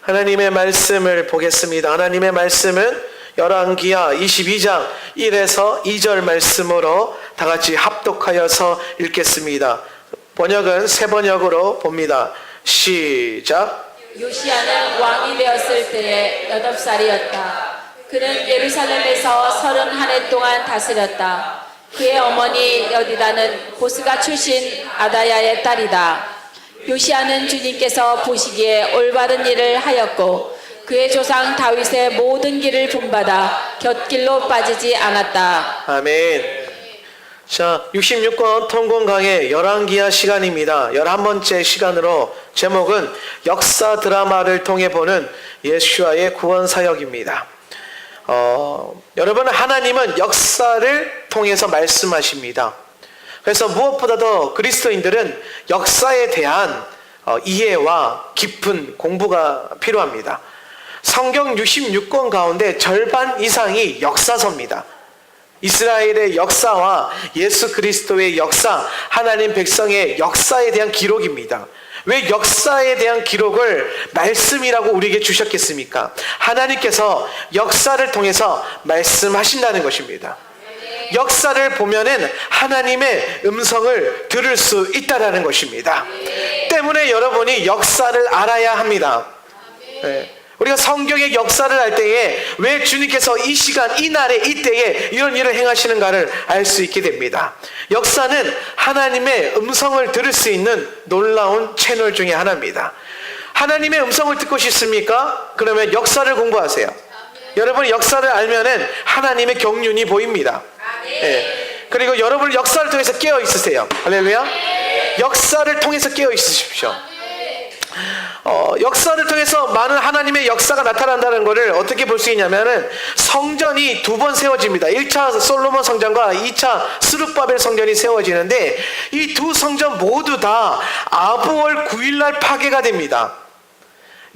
하나님의 말씀을 보겠습니다. 하나님의 말씀은 열왕기하 22장 1에서 2절 말씀으로 다 같이 합독하여서 읽겠습니다. 번역은 새 번역으로 봅니다. 시작. 요시야는 왕이 되었을 때에 8살이었다. 그는 예루살렘에서 31해 동안 다스렸다. 그의 어머니 여디다는 보스가 출신 아다야의 딸이다. 요시야는 주님께서 보시기에 올바른 일을 하였고 그의 조상 다윗의 모든 길을 본받아 곁길로 빠지지 않았다. 아멘. 자, 66권 통공 강의 열왕기하 시간입니다. 11번째 시간으로 제목은 역사 드라마를 통해 보는 예수와의 구원 사역입니다. 여러분, 하나님은 역사를 통해서 말씀하십니다. 그래서 무엇보다도 그리스도인들은 역사에 대한 이해와 깊은 공부가 필요합니다. 성경 66권 가운데 절반 이상이 역사서입니다. 이스라엘의 역사와 예수 그리스도의 역사, 하나님 백성의 역사에 대한 기록입니다. 왜 역사에 대한 기록을 말씀이라고 우리에게 주셨겠습니까? 하나님께서 역사를 통해서 말씀하신다는 것입니다. 역사를 보면은 하나님의 음성을 들을 수 있다라는 것입니다. 때문에 여러분이 역사를 알아야 합니다. 네. 우리가 성경의 역사를 알 때에 왜 주님께서 이 시간, 이 날에, 이때에 이런 일을 행하시는가를 알 수 있게 됩니다. 역사는 하나님의 음성을 들을 수 있는 놀라운 채널 중에 하나입니다. 하나님의 음성을 듣고 싶습니까? 그러면 역사를 공부하세요. 여러분이 역사를 알면은 하나님의 경륜이 보입니다. 네. 그리고 여러분 역사를 통해서 깨어 있으세요. 할렐루야. 역사를 통해서 깨어 있으십시오. 역사를 통해서 많은 하나님의 역사가 나타난다는 것을 어떻게 볼 수 있냐면은 성전이 두 번 세워집니다. 1차 솔로몬 성전과 2차 스룹바벨 성전이 세워지는데 이 두 성전 모두 다 아부월 9일날 파괴가 됩니다.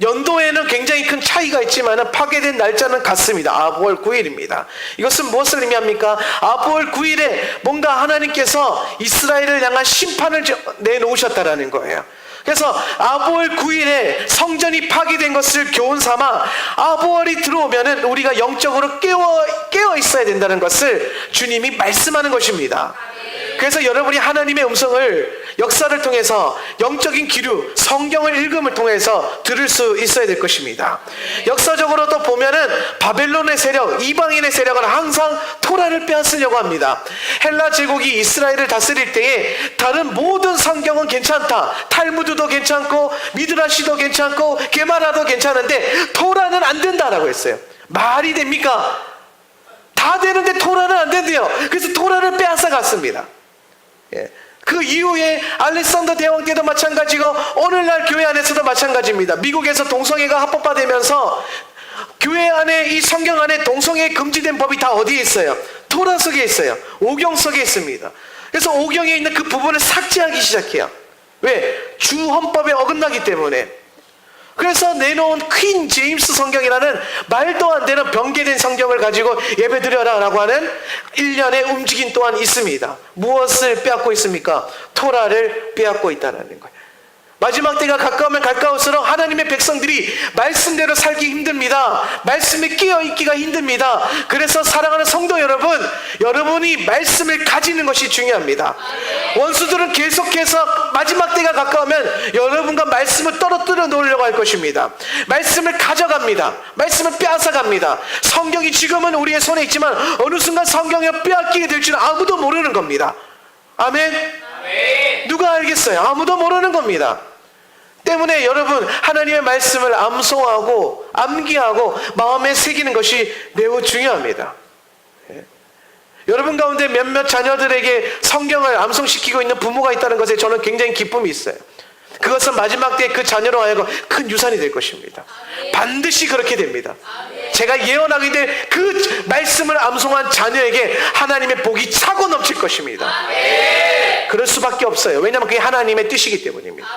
연도에는 굉장히 큰 차이가 있지만 파괴된 날짜는 같습니다. 아부월 9일입니다. 이것은 무엇을 의미합니까? 아부월 9일에 뭔가 하나님께서 이스라엘을 향한 심판을 내놓으셨다라는 거예요. 그래서 아부월 9일에 성전이 파괴된 것을 교훈 삼아 아부월이 들어오면은 우리가 영적으로 깨어 있어야 된다는 것을 주님이 말씀하는 것입니다. 그래서 여러분이 하나님의 음성을 역사를 통해서 영적인 기류, 성경을 읽음을 통해서 들을 수 있어야 될 것입니다. 역사적으로 또 보면은 바벨론의 세력, 이방인의 세력은 항상 토라를 빼앗으려고 합니다. 헬라 제국이 이스라엘을 다스릴 때에 다른 모든 성경은 괜찮다. 탈무드도 괜찮고 미드라시도 괜찮고 게마라도 괜찮은데 토라는 안 된다라고 했어요. 말이 됩니까? 다 되는데 토라는 안 된대요. 그래서 토라를 빼앗아 갔습니다. 그 이후에 알렉산더 대왕 때도 마찬가지고 오늘날 교회 안에서도 마찬가지입니다. 미국에서 동성애가 합법화되면서 교회 안에 이 성경 안에 동성애 금지된 법이 다 어디에 있어요? 토라 속에 있어요. 오경 속에 있습니다. 그래서 오경에 있는 그 부분을 삭제하기 시작해요. 왜? 주 헌법에 어긋나기 때문에. 그래서 내놓은 퀸 제임스 성경이라는 말도 안 되는 변개된 성경을 가지고 예배드려라 라고 하는 일련의 움직임 또한 있습니다. 무엇을 빼앗고 있습니까? 토라를 빼앗고 있다는 거예요. 마지막 때가 가까우면 가까울수록 하나님의 백성들이 말씀대로 살기 힘듭니다. 말씀에 끼어있기가 힘듭니다. 그래서 사랑하는 성도 여러분, 여러분이 말씀을 가지는 것이 중요합니다. 원수들은 계속해서 마지막 때가 가까우면 여러분과 말씀을 떨어뜨려 놓으려고 할 것입니다. 말씀을 가져갑니다. 말씀을 빼앗아갑니다. 성경이 지금은 우리의 손에 있지만 어느 순간 성경을 빼앗기게 될 줄은 아무도 모르는 겁니다. 아멘? 누가 알겠어요? 아무도 모르는 겁니다. 때문에 여러분 하나님의 말씀을 암송하고 암기하고 마음에 새기는 것이 매우 중요합니다. 여러분 가운데 몇몇 자녀들에게 성경을 암송시키고 있는 부모가 있다는 것에 저는 굉장히 기쁨이 있어요. 그것은 마지막 때에 그 자녀로 하여금 큰 유산이 될 것입니다. 반드시 그렇게 됩니다. 제가 예언하게 될 그 말씀을 암송한 자녀에게 하나님의 복이 차고 넘칠 것입니다. 그럴 수밖에 없어요. 왜냐하면 그게 하나님의 뜻이기 때문입니다.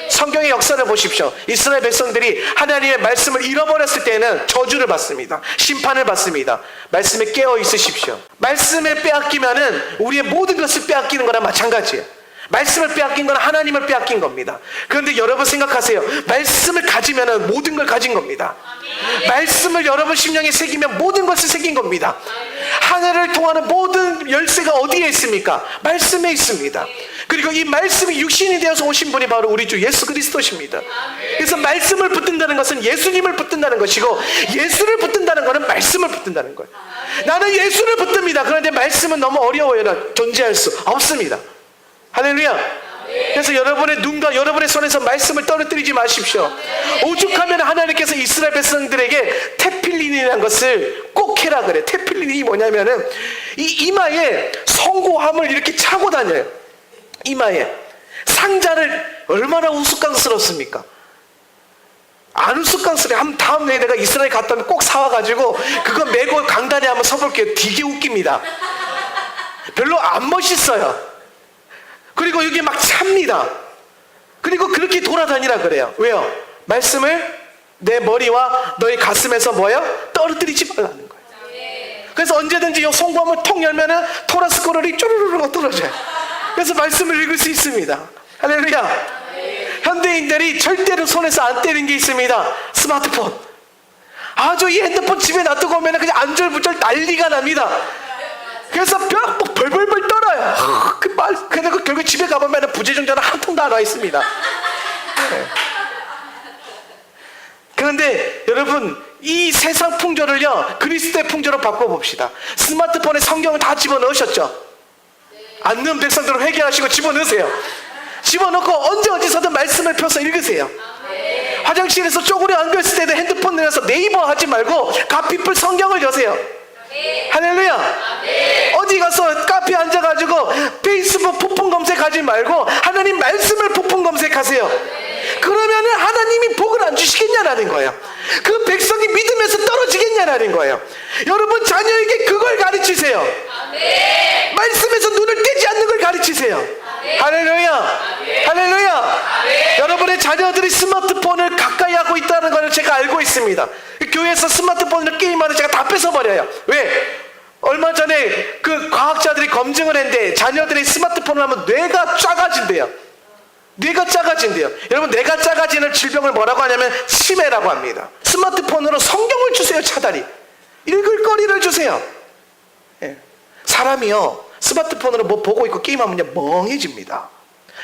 성경의 역사를 보십시오. 이스라엘 백성들이 하나님의 말씀을 잃어버렸을 때는 저주를 받습니다. 심판을 받습니다. 말씀에 깨어 있으십시오. 말씀을 빼앗기면은 우리의 모든 것을 빼앗기는 거랑 마찬가지예요. 말씀을 빼앗긴 건 하나님을 빼앗긴 겁니다. 그런데 여러분 생각하세요. 말씀을 가지면 모든 걸 가진 겁니다. 말씀을 여러분 심령에 새기면 모든 것을 새긴 겁니다. 하늘을 통하는 모든 열쇠가 어디에 있습니까? 말씀에 있습니다. 그리고 이 말씀이 육신이 되어서 오신 분이 바로 우리 주 예수 그리스도십니다. 그래서 말씀을 붙든다는 것은 예수님을 붙든다는 것이고, 예수를 붙든다는 것은 말씀을 붙든다는 거예요. 나는 예수를 붙듭니다. 그런데 말씀은 너무 어려워요. 존재할 수 없습니다. 할렐루야. 그래서 여러분의 눈과 여러분의 손에서 말씀을 떨어뜨리지 마십시오. 오죽하면 하나님께서 이스라엘 백성들에게 테필린이라는 것을 꼭 해라 그래. 테필린이 뭐냐면은 이 이마에 성고함을 이렇게 차고 다녀요. 이마에 상자를. 얼마나 우스꽝스럽습니까? 안 우스꽝스러워. 다음에 내가 이스라엘 갔다 오면 꼭 사와가지고 그거 메고 강단에 한번 서볼게요. 되게 웃깁니다. 별로 안 멋있어요. 그리고 여기 막 찹니다. 그리고 그렇게 돌아다니라 그래요. 왜요? 말씀을 내 머리와 너의 가슴에서 뭐예요? 떨어뜨리지 말라는 거예요. 그래서 언제든지 이 송구함을 통 열면은 토라스 코럴이 쪼르르르 떨어져요. 그래서 말씀을 읽을 수 있습니다. 할렐루야. 현대인들이 절대로 손에서 안 떼는 게 있습니다. 스마트폰. 아주 이 핸드폰 집에 놔두고 오면 그냥 안절부절 난리가 납니다. 그래서 벌벌벌 떨어요. 그래서 결국 집에 가보면 부재중 전화 한 통 다 나와 있습니다. 네. 그런데 여러분, 이 세상 풍조를요 그리스도의 풍조로 바꿔봅시다. 스마트폰에 성경을 다 집어넣으셨죠? 안 넣은 백성들을 회개하시고 집어넣으세요. 집어넣고 언제 어디서든 말씀을 펴서 읽으세요. 화장실에서 쪼그려 앉아있을 때도 핸드폰 내려서 네이버 하지 말고 가피풀 성경을 여세요. 할렐루야. 어디 가서 카페 앉아가지고 페이스북 부품 검색하지 말고 하나님 말씀을 부품 검색하세요. 그러면은 하나님이 복을 안 주시겠냐라는 거예요. 그 백성이 믿음에서 떨어지겠냐라는 거예요. 여러분 자녀에게 그걸 가르치세요. 말씀에서 눈을 떼지 않는 걸 가르치세요. 할렐루야. 할렐루야. 여러분의 자녀들이 스마트폰을 가까이 하고 있다는 걸 제가 알고 있습니다. 교회에서 스마트폰으로 게임하는 제가 다 뺏어버려요. 왜? 얼마 전에 그 과학자들이 검증을 했는데 자녀들이 스마트폰을 하면 뇌가 작아진대요. 뇌가 작아진대요. 여러분, 뇌가 작아지는 질병을 뭐라고 하냐면 치매라고 합니다. 스마트폰으로 성경을 주세요. 차라리 읽을 거리를 주세요. 예. 사람이요 스마트폰으로 뭐 보고 있고 게임하면 멍해집니다.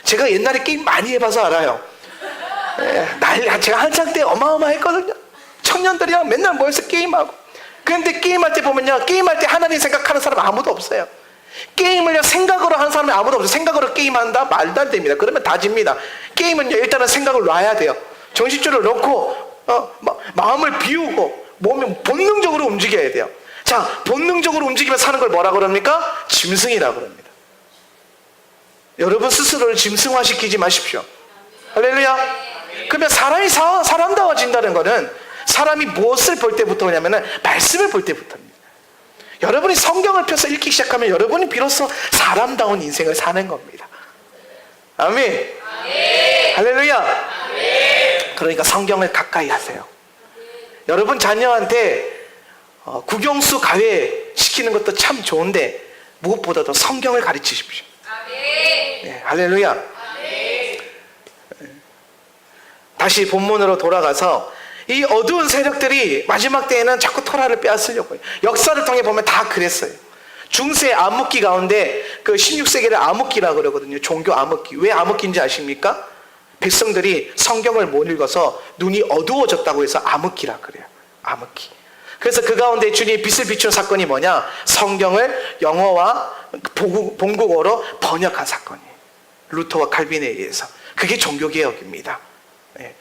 제가 옛날에 게임 많이 해봐서 알아요. 예. 제가 한창 때 어마어마했거든요. 청년들이랑 맨날 모여서 게임하고. 그런데 게임할 때 보면요, 게임할 때 하나님 생각하는 사람 아무도 없어요. 게임을요 생각으로 하는 사람이 아무도 없어요. 생각으로 게임한다? 말도 안 됩니다. 그러면 다 집니다. 게임은요 일단은 생각을 놔야 돼요. 정신줄을 놓고 마음을 비우고 몸이 본능적으로 움직여야 돼요. 자, 본능적으로 움직이면 사는 걸 뭐라 그럽니까? 짐승이라 그럽니다. 여러분 스스로를 짐승화시키지 마십시오. 할렐루야. 그러면 사람이 사람다워진다는 거는 사람이 무엇을 볼 때부터 오냐면은 말씀을 볼 때부터입니다. 여러분이 성경을 펴서 읽기 시작하면 여러분이 비로소 사람다운 인생을 사는 겁니다. 아멘. 할렐루야. 그러니까 성경을 가까이 하세요. 여러분 자녀한테 국영수 가회 시키는 것도 참 좋은데 무엇보다도 성경을 가르치십시오. 네, 할렐루야. 다시 본문으로 돌아가서 이 어두운 세력들이 마지막 때에는 자꾸 토라를 빼앗으려고 해요. 역사를 통해 보면 다 그랬어요. 중세 암흑기 가운데 그 16세기를 암흑기라고 그러거든요. 종교 암흑기. 왜 암흑기인지 아십니까? 백성들이 성경을 못 읽어서 눈이 어두워졌다고 해서 암흑기라 그래요. 암흑기. 그래서 그 가운데 주님이 빛을 비추는 사건이 뭐냐? 성경을 영어와 본국어로 번역한 사건이에요. 루터와 칼빈에 의해서. 그게 종교개혁입니다. 네.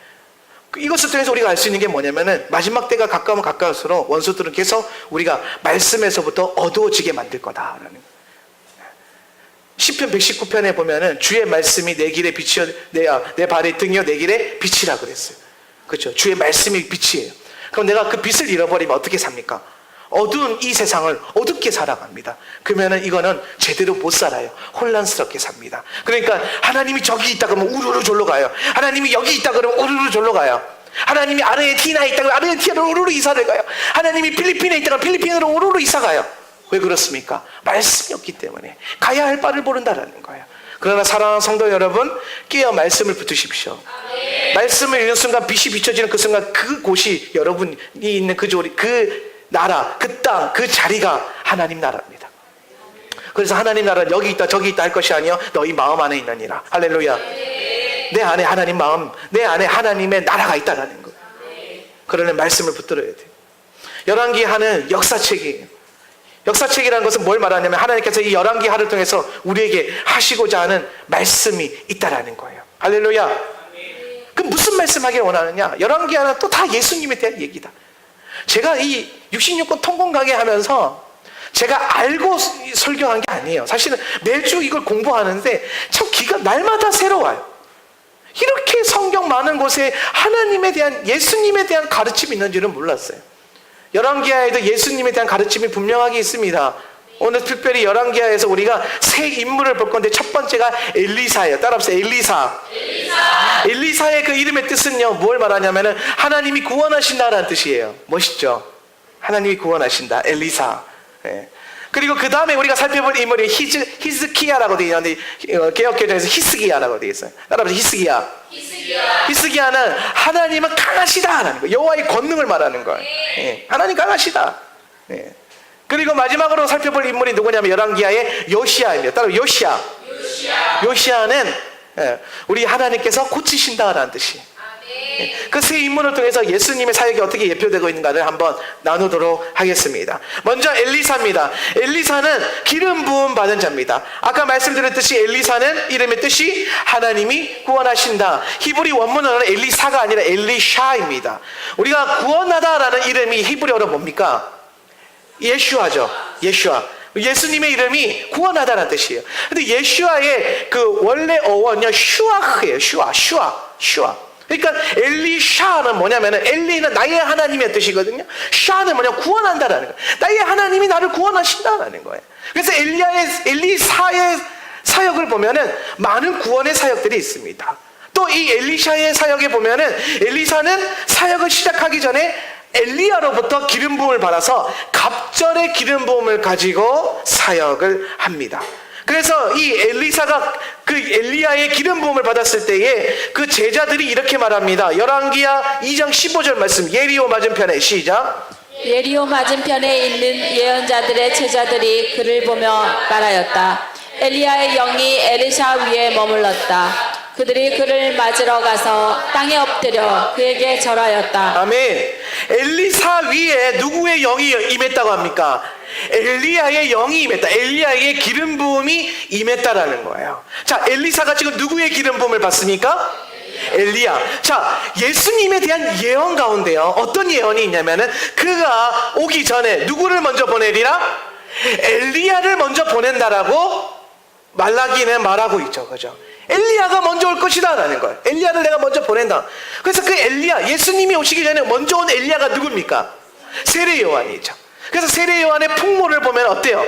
이것을 통해서 우리가 알 수 있는 게 뭐냐면은 마지막 때가 가까우면 가까울수록 원수들은 계속 우리가 말씀에서부터 어두워지게 만들 거다라는 거예요. 시편 119편에 보면은 주의 말씀이 내 길에 빛이여 내 발의 등이여 내 길에 빛이라 그랬어요. 그렇죠? 주의 말씀이 빛이에요. 그럼 내가 그 빛을 잃어버리면 어떻게 삽니까? 어두운 이 세상을 어둡게 살아갑니다. 그러면은 이거는 제대로 못 살아요. 혼란스럽게 삽니다. 그러니까 하나님이 저기 있다 그러면 우르르 졸로 가요. 하나님이 여기 있다 그러면 우르르 졸로 가요. 하나님이 아르헨티나에 있다 그러면 아르헨티나로 우르르 이사를 가요. 하나님이 필리핀에 있다 그러면 필리핀으로 우르르 이사 가요. 왜 그렇습니까? 말씀이 없기 때문에 가야 할 바를 모른다라는 거예요. 그러나 사랑하는 성도 여러분, 깨어 말씀을 붙드십시오. 말씀을 읽는 순간 빛이 비춰지는 그 순간 그곳이 여러분이 있는 그 조리, 그 나라, 그 땅, 그 자리가 하나님 나라입니다. 그래서 하나님 나라는 여기 있다 저기 있다 할 것이 아니요 너희 마음 안에 있느니라. 할렐루야. 내 안에 하나님 마음, 내 안에 하나님의 나라가 있다라는 거예요. 그러는 말씀을 붙들어야 돼요. 열왕기하는 역사책이에요. 역사책이라는 것은 뭘 말하냐면 하나님께서 이 열왕기하를 통해서 우리에게 하시고자 하는 말씀이 있다라는 거예요. 할렐루야. 그럼 무슨 말씀하기를 원하느냐? 열왕기하는 또 다 예수님에 대한 얘기다. 제가 이 66권 통공 강의 하면서 제가 알고 설교한 게 아니에요. 사실은 매주 이걸 공부하는데 참 기가 날마다 새로워요. 이렇게 성경 많은 곳에 하나님에 대한, 예수님에 대한 가르침이 있는 줄은 몰랐어요. 열왕기하에도 예수님에 대한 가르침이 분명하게 있습니다. 오늘 특별히 열왕기하에서 우리가 세 인물을 볼 건데 첫 번째가 엘리사예요. 따라합시다. 엘리사의 그 이름의 뜻은요, 뭘 말하냐면은 하나님이 구원하신다라는 뜻이에요. 멋있죠? 하나님이 구원하신다. 엘리사. 예. 그리고 그 다음에 우리가 살펴볼 인물이 히스기야라고 되어 있는데 개역개정에서 히스기야라고 되어 있어요. 따라합시다. 히스기야는 하나님은 강하시다라는 거예요. 여호와의 권능을 말하는 거예요. 예. 하나님 강하시다. 예. 그리고 마지막으로 살펴볼 인물이 누구냐면 열왕기하의 요시야입니다. 따라 요시야는 우리 하나님께서 고치신다라는 뜻이에요. 그 세 인물을 통해서 예수님의 사역이 어떻게 예표되고 있는가를 한번 나누도록 하겠습니다. 먼저 엘리사입니다. 엘리사는 기름 부음 받은 자입니다. 아까 말씀드렸듯이 엘리사는 이름의 뜻이 하나님이 구원하신다. 히브리 원문으로는 엘리사가 아니라 엘리샤입니다. 우리가 구원하다라는 이름이 히브리어로 뭡니까? 예슈아죠. 예슈아. 예수님의 이름이 구원하다라는 뜻이에요. 근데 예슈아의 그 원래 어원이요 슈아흐예요. 슈아. 그러니까 엘리샤는 뭐냐면은 엘리는 나의 하나님의 뜻이거든요. 샤는 뭐냐 구원한다라는 거예요. 나의 하나님이 나를 구원하신다라는 거예요. 그래서 엘리사의 사역을 보면은 많은 구원의 사역들이 있습니다. 또 이 엘리샤의 사역에 보면은 엘리사는 사역을 시작하기 전에 엘리야로부터 기름 부음을 받아서 갑절의 기름 부음을 가지고 사역을 합니다. 그래서 이 엘리사가 그 엘리야의 기름 부음을 받았을 때에 그 제자들이 이렇게 말합니다. 열왕기하 2장 15절 말씀, 예리호 맞은편에 시작. 예리호 맞은편에 있는 예언자들의 제자들이 그를 보며 말하였다. 엘리야의 영이 엘리사 위에 머물렀다. 그들이 그를 맞으러 가서 땅에 엎드려 그에게 절하였다. 아멘. 엘리사 위에 누구의 영이 임했다고 합니까? 엘리야의 영이 임했다. 엘리야의 기름 부음이 임했다라는 거예요. 자, 엘리사가 지금 누구의 기름 부음을 받습니까? 엘리야. 자, 예수님에 대한 예언 가운데요, 어떤 예언이 있냐면은 그가 오기 전에 누구를 먼저 보내리라? 엘리야를 먼저 보낸다라고 말라기는 말하고 있죠. 그죠? 엘리야가 먼저 올 것이다 라는 거예요. 엘리야를 내가 먼저 보낸다. 그래서 그 엘리야, 예수님이 오시기 전에 먼저 온 엘리야가 누굽니까? 세례 요한이죠. 그래서 세례 요한의 풍모를 보면 어때요?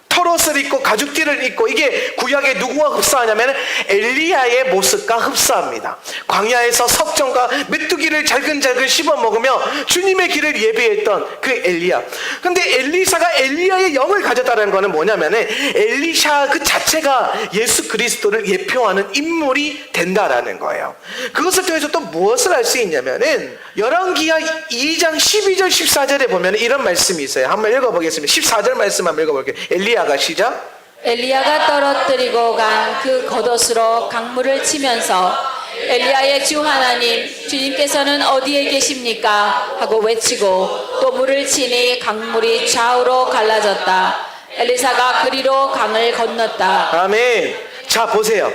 털옷을 입고 가죽띠를 입고, 이게 구약에 누구와 흡사하냐면 엘리야의 모습과 흡사합니다. 광야에서 석정과 메뚜기를 잘근잘근 씹어 먹으며 주님의 길을 예배했던 그 엘리야. 근데 엘리사가 엘리야의 영을 가졌다는 것은 뭐냐면은 엘리샤 그 자체가 예수 그리스도를 예표하는 인물이 된다라는 거예요. 그것을 통해서 또 무엇을 알 수 있냐면은 열왕기하 2장 12절 14절에 보면 이런 말씀이 있어요. 한번 읽어보겠습니다. 14절 말씀 한번 읽어볼게요. 엘리야가 시작. 엘리야가 떨어뜨리고 간 그 겉옷으로 강물을 치면서 엘리야의 주 하나님, 주님께서는 어디에 계십니까? 하고 외치고 또 물을 치니 강물이 좌우로 갈라졌다. 엘리사가 그리로 강을 건넜다. 아멘. 자, 보세요.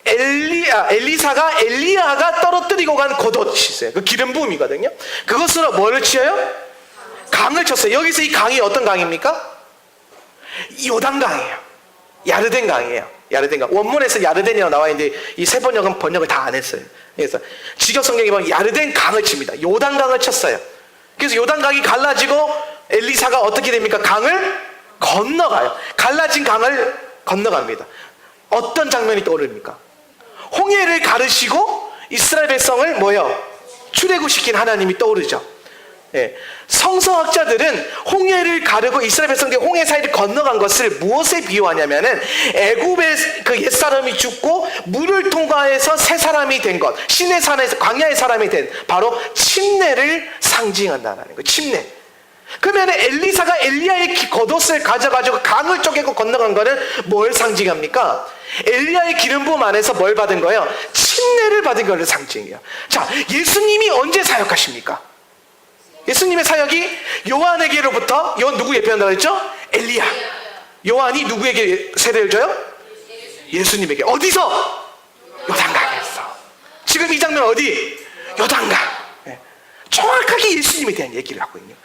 엘리사가 엘리야가 떨어뜨리고 간 겉옷이 있어요. 그 기름 부음이거든요. 그것으로 뭐를 치어요? 강을 쳤어요. 여기서 이 강이 어떤 강입니까? 요단강이에요. 야르덴 강이에요. 야르덴 강. 원문에서 야르덴이라고 나와 있는데 이 세 번역은 번역을 다 안 했어요. 그래서 직역 성경에 보면 야르덴 강을 칩니다. 요단강을 쳤어요. 그래서 요단강이 갈라지고 엘리사가 어떻게 됩니까? 강을 건너가요. 갈라진 강을 건너갑니다. 어떤 장면이 떠오릅니까? 홍해를 가르시고 이스라엘 백성을 출애굽시킨 하나님이 떠오르죠. 예. 성서학자들은 홍해를 가르고 이스라엘 백성들이 홍해 사이를 건너간 것을 무엇에 비유하냐면은 애굽의 그 옛사람이 죽고 물을 통과해서 새 사람이 된 것, 시내 산에서 광야의 사람이 된 바로 침례를 상징한다는 거예요. 침례. 그러면 엘리사가 엘리야의 겉옷을 가져가지고 강을 쪼개고 건너간 거는 뭘 상징합니까? 엘리야의 기름 부음 안에서 뭘 받은 거예요? 침례를 받은 것을 상징해요. 자, 예수님이 언제 사역하십니까? 예수님의 사역이 요한에게로부터, 요한 누구 예표한다고 했죠? 엘리야. 요한이 누구에게 세례를 줘요? 예수님에게. 어디서? 요단강에서. 지금 이 장면 어디? 요단강. 네. 정확하게 예수님에 대한 얘기를 하고 있는.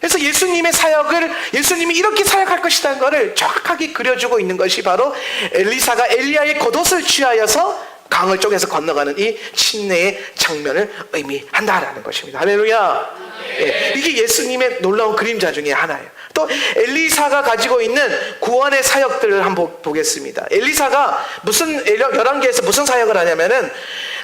그래서 예수님의 사역을, 예수님이 이렇게 사역할 것이라는 것을 정확하게 그려주고 있는 것이 바로 엘리사가 엘리야의 겉옷을 취하여서 강을 쪼개서 건너가는 이 침례의 장면을 의미한다라는 것입니다. 할렐루야. 예, 이게 예수님의 놀라운 그림자 중에 하나예요. 또 엘리사가 가지고 있는 구원의 사역들을 한번 보겠습니다. 엘리사가 열왕기에서 무슨 사역을 하냐면은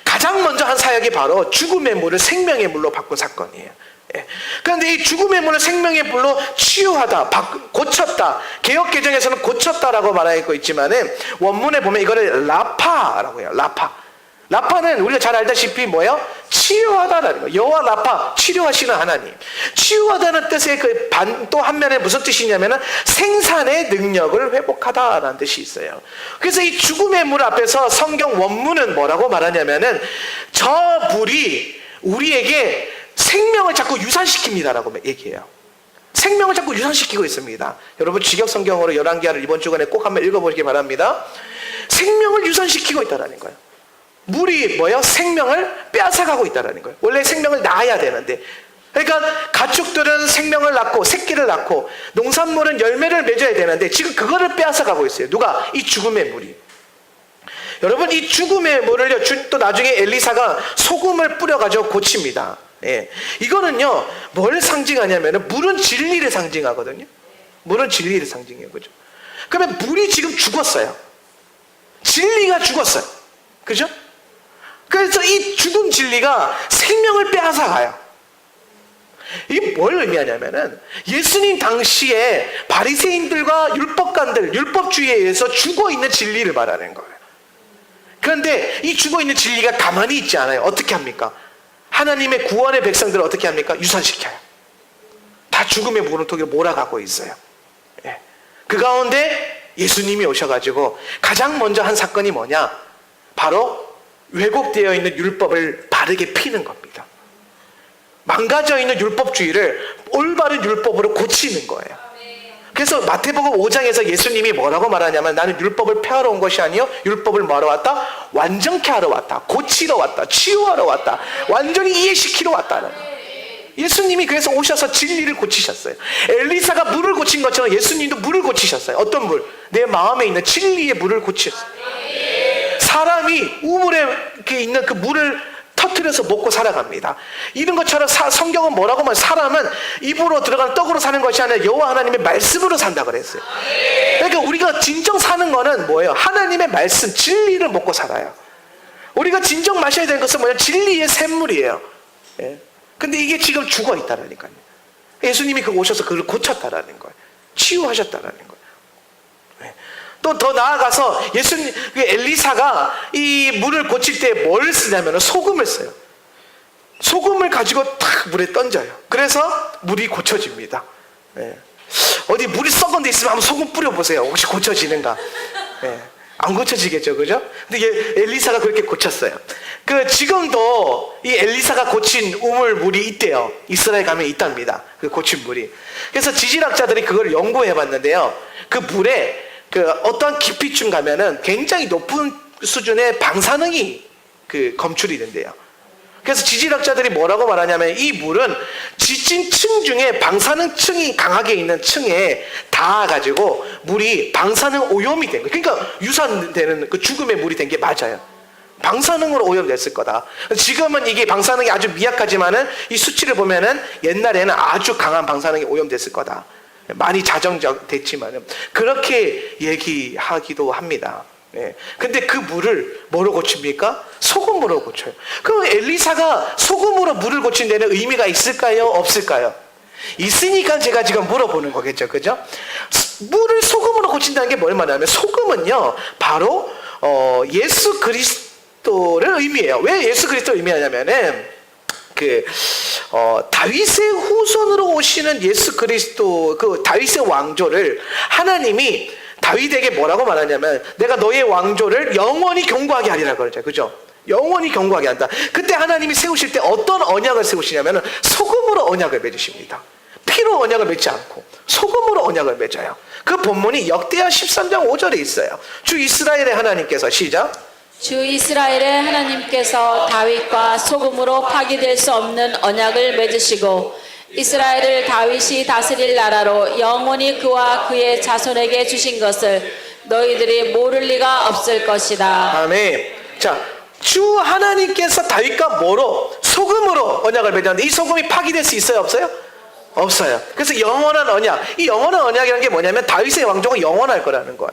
가장 먼저 한 사역이 바로 죽음의 물을 생명의 물로 바꾼 사건이에요. 예. 그런데 이 죽음의 물을 생명의 물로 치유하다, 고쳤다. 개역개정에서는 고쳤다라고 말하고 있지만은 원문에 보면 이거를 라파라고 해요. 라파는 우리가 잘 알다시피 뭐예요? 치유하다라는 거예요. 여호와 라파, 치료하시는 하나님. 치유하다는 뜻의 또 한면에 무슨 뜻이냐면은 생산의 능력을 회복하다라는 뜻이 있어요. 그래서 이 죽음의 물 앞에서 성경 원문은 뭐라고 말하냐면은 저 물이 우리에게 생명을 자꾸 유산시킵니다라고 얘기해요. 생명을 자꾸 유산시키고 있습니다. 여러분 직역성경으로 열왕기하를 이번 주간에 꼭 한번 읽어보시기 바랍니다. 생명을 유산시키고 있다는 거예요. 물이 뭐예요? 생명을 빼앗아가고 있다는 거예요. 원래 생명을 낳아야 되는데, 그러니까 가축들은 생명을 낳고 새끼를 낳고 농산물은 열매를 맺어야 되는데 지금 그거를 빼앗아가고 있어요. 누가? 이 죽음의 물이. 여러분 이 죽음의 물을요, 또 나중에 엘리사가 소금을 뿌려가지고 고칩니다. 예. 이거는요, 뭘 상징하냐면은 물은 진리를 상징하거든요. 물은 진리를 상징해요. 그죠? 그러면 물이 지금 죽었어요. 진리가 죽었어요. 그죠? 그래서 이 죽은 진리가 생명을 빼앗아가요. 이게 뭘 의미하냐면은 예수님 당시에 바리새인들과 율법관들, 율법주의에 의해서 죽어있는 진리를 말하는 거예요. 그런데 이 죽어있는 진리가 가만히 있지 않아요. 어떻게 합니까? 하나님의 구원의 백성들을 어떻게 합니까? 유산시켜요. 다 죽음의 무릎통에 몰아가고 있어요. 예. 그 가운데 예수님이 오셔가지고 가장 먼저 한 사건이 뭐냐? 바로 왜곡되어 있는 율법을 바르게 피는 겁니다. 망가져 있는 율법주의를 올바른 율법으로 고치는 거예요. 그래서 마태복음 5장에서 예수님이 뭐라고 말하냐면 나는 율법을 폐하러 온 것이 아니요 율법을 뭐하러 왔다? 완전케 하러 왔다. 고치러 왔다. 치유하러 왔다. 완전히 이해시키러 왔다는 거예요. 예수님이 그래서 오셔서 진리를 고치셨어요. 엘리사가 물을 고친 것처럼 예수님도 물을 고치셨어요. 어떤 물? 내 마음에 있는 진리의 물을 고치셨어요. 사람이 우물에 있는 그 물을 터뜨려서 먹고 살아갑니다. 이런 것처럼 성경은 뭐라고 하면 사람은 입으로 들어가는 떡으로 사는 것이 아니라 여호와 하나님의 말씀으로 산다 그랬어요. 그러니까 우리가 진정 사는 거는 뭐예요? 하나님의 말씀, 진리를 먹고 살아요. 우리가 진정 마셔야 되는 것은 뭐냐? 진리의 샘물이에요. 예. 근데 이게 지금 죽어 있다라니까요. 예수님이 그거 오셔서 그걸 고쳤다라는 거예요. 치유하셨다라는 거예요. 또 더 나아가서 예수님, 엘리사가 이 물을 고칠 때 뭘 쓰냐면 소금을 써요. 소금을 가지고 탁 물에 던져요. 그래서 물이 고쳐집니다. 예. 어디 물이 썩은 데 있으면 한번 소금 뿌려보세요. 혹시 고쳐지는가? 예. 안 고쳐지겠죠, 그죠? 근데 엘리사가 그렇게 고쳤어요. 지금도 이 엘리사가 고친 우물 물이 있대요. 이스라엘 가면 있답니다. 그 고친 물이. 그래서 지질학자들이 그걸 연구해 봤는데요. 그 물에 어떠한 깊이쯤 가면은 굉장히 높은 수준의 방사능이 검출이 된대요. 그래서 지질학자들이 뭐라고 말하냐면 이 물은 지진 층 중에 방사능 층이 강하게 있는 층에 닿아가지고 물이 방사능 오염이 된 거예요. 그러니까 유산되는 그 죽음의 물이 된 게 맞아요. 방사능으로 오염됐을 거다. 지금은 이게 방사능이 아주 미약하지만은 이 수치를 보면은 옛날에는 아주 강한 방사능이 오염됐을 거다. 많이 자정됐지만은 그렇게 얘기하기도 합니다. 예. 근데 그 물을 뭐로 고칩니까? 소금으로 고쳐요. 그럼 엘리사가 소금으로 물을 고친 데는 의미가 있을까요? 없을까요? 있으니까 제가 지금 물어보는 거겠죠. 그죠? 물을 소금으로 고친다는 게 뭘 말하냐면, 소금은요, 바로, 예수 그리스도를 의미해요. 왜 예수 그리스도를 의미하냐면은, 다윗의 후손으로 오시는 예수 그리스도, 그 다윗의 왕조를 하나님이 다윗에게 뭐라고 말하냐면, 내가 너의 왕조를 영원히 견고하게 하리라 그러죠. 그죠? 영원히 견고하게 한다. 그때 하나님이 세우실 때 어떤 언약을 세우시냐면 소금으로 언약을 맺으십니다. 피로 언약을 맺지 않고 소금으로 언약을 맺어요. 그 본문이 역대하 13장 5절에 있어요. 주 이스라엘의 하나님께서, 시작. 주 이스라엘의 하나님께서 다윗과 소금으로 파기될 수 없는 언약을 맺으시고 이스라엘을 다윗이 다스릴 나라로 영원히 그와 그의 자손에게 주신 것을 너희들이 모를 리가 없을 것이다. 아멘. 자, 주 하나님께서 다윗과 뭐로? 소금으로 언약을 맺었는데 이 소금이 파기될 수 있어요? 없어요? 없어요. 그래서 영원한 언약. 이 영원한 언약이라는 게 뭐냐면 다윗의 왕조가 영원할 거라는 거예요.